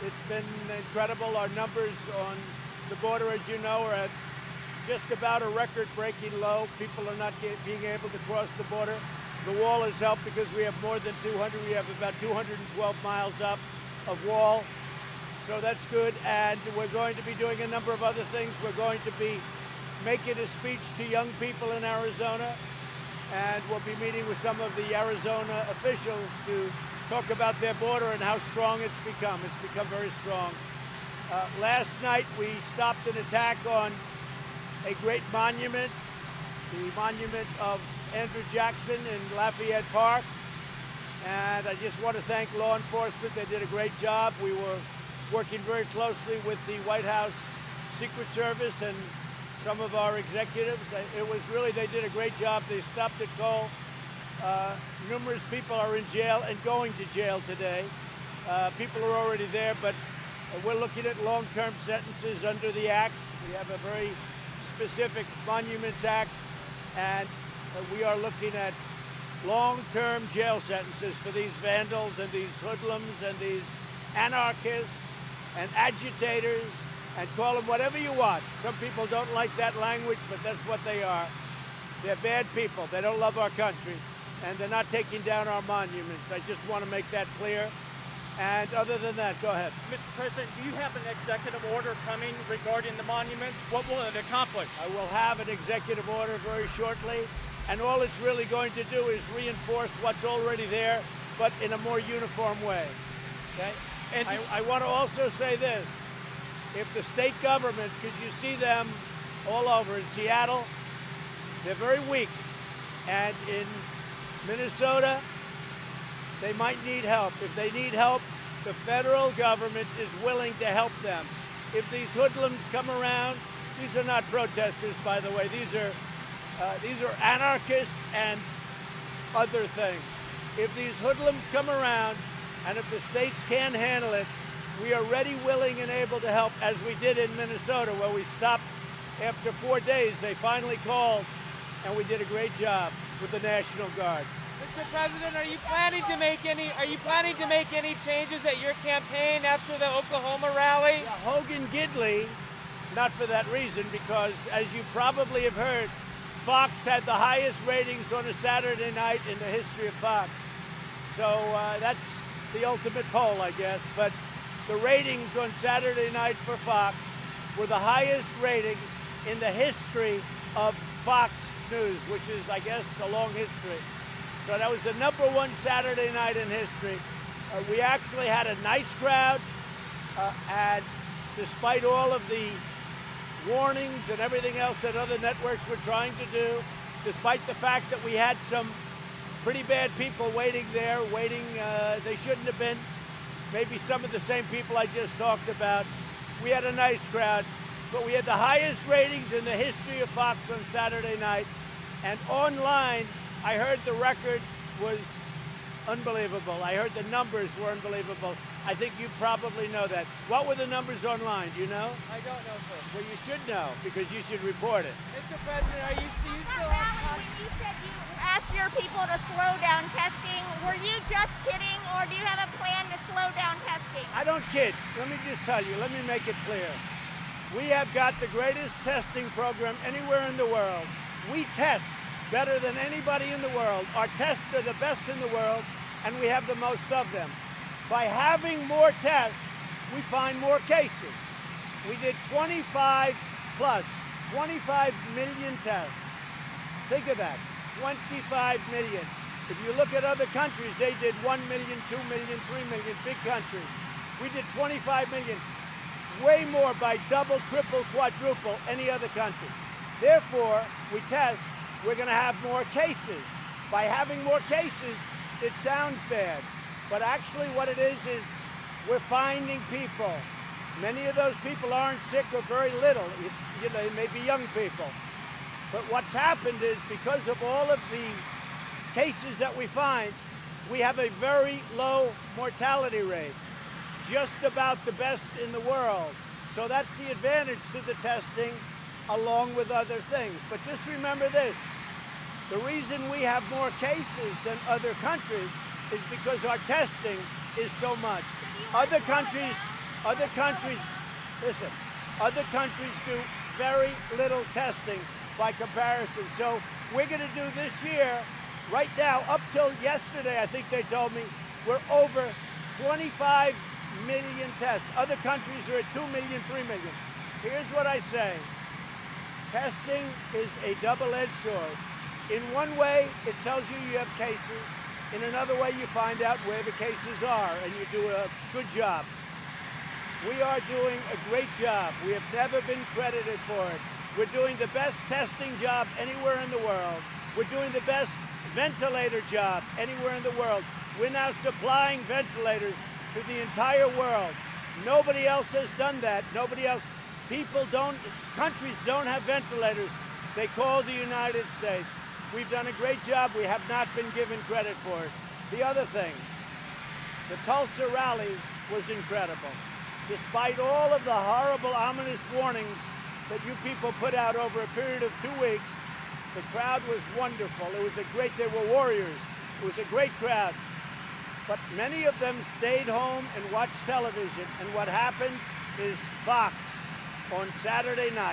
It's been incredible. Our numbers on the border, as you know, are at just about a record-breaking low. People are not being able to cross the border. The wall has helped because we have more than 200. We have about 212 miles up of wall. So that's good. And we're going to be doing a number of other things. We're going to be making a speech to young people in Arizona. And we'll be meeting with some of the Arizona officials to talk about their border and how strong it's become. It's become very strong. Last night, we stopped an attack on a great monument, the monument of Andrew Jackson in Lafayette Park. And I just want to thank law enforcement. They did a great job. We were working very closely with the White House Secret Service and some of our executives. It was really, they did a great job. They stopped it cold. Numerous people are in jail and going to jail today. People are already there, but we're looking at long-term sentences under the Act. We have a very specific Monuments Act, and we are looking at long-term jail sentences for these vandals and these hoodlums and these anarchists and agitators, and call them whatever you want. Some people don't like that language, but that's what they are. They're bad people. They don't love our country, and they're not taking down our monuments. I just want to make that clear. And other than that, go ahead. Mr. President, do you have an executive order coming regarding the monuments? What will it accomplish? I will have an executive order very shortly, and all it's really going to do is reinforce what's already there, but in a more uniform way. Okay? And I want to also say this. If the state governments, because you see them all over, in Seattle, they're very weak. And in Minnesota, they might need help. If they need help, the federal government is willing to help them. If these hoodlums come around, these are not protesters, by the way. These are anarchists and other things. If these hoodlums come around, and if the states can't handle it, we are ready, willing, and able to help, as we did in Minnesota, where we stopped after 4 days. They finally called, and we did a great job with the National Guard. Mr. President, are you planning to make any changes at your campaign after the Oklahoma rally? Yeah, Hogan Gidley, not for that reason, because as you probably have heard, Fox had the highest ratings on a Saturday night in the history of Fox. So that's the ultimate poll, I guess. But the ratings on Saturday night for Fox were the highest ratings in the history of Fox News, which is, I guess, a long history. So that was the #1 Saturday night in history. We actually had a nice crowd, and despite all of the warnings and everything else that other networks were trying to do, despite the fact that we had some pretty bad people waiting there, they shouldn't have been, maybe some of the same people I just talked about. We had a nice crowd, but we had the highest ratings in the history of Fox on Saturday night. And online, I heard the record was unbelievable. I heard the numbers were unbelievable. I think you probably know that. What were the numbers online? Do you know? I don't know, sir. Well, you should know, because you should report it. Mr. President, are you still When you said you asked your people to slow down testing, were you just kidding, or do you have a plan to slow down testing? I don't kid. Let me just tell you. Let me make it clear. We have got the greatest testing program anywhere in the world. We test better than anybody in the world. Our tests are the best in the world, and we have the most of them. By having more tests, we find more cases. We did 25 million tests. Think of that, 25 million. If you look at other countries, they did 1 million, 2 million, 3 million, big countries. We did 25 million, way more, by double, triple, quadruple any other country. Therefore, we test, we're going to have more cases. By having more cases, it sounds bad, but actually what it is we're finding people. Many of those people aren't sick or very little. You know, they may be young people. But what's happened is, because of all of the cases that we find, we have a very low mortality rate, just about the best in the world. So that's the advantage to the testing, along with other things. But just remember this. The reason we have more cases than other countries is because our testing is so much. Other countries Other countries, listen, other countries do very little testing by comparison. So we're going to do this year, right now, up till yesterday, I think they told me, we're over 25 million tests. Other countries are at 2 million, 3 million. Here's what I say. Testing is a double-edged sword. In one way, it tells you you have cases. In another way, you find out where the cases are, and you do a good job. We are doing a great job. We have never been credited for it. We're doing the best testing job anywhere in the world. We're doing the best ventilator job anywhere in the world. We're now supplying ventilators to the entire world. Nobody else has done that. Nobody else. Countries don't have ventilators. They call the United States. We've done a great job. We have not been given credit for it. The other thing, the Tulsa rally was incredible. Despite all of the horrible, ominous warnings that you people put out over a period of 2 weeks, the crowd was wonderful. They were warriors. It was a great crowd. But many of them stayed home and watched television. And what happened is Fox on Saturday night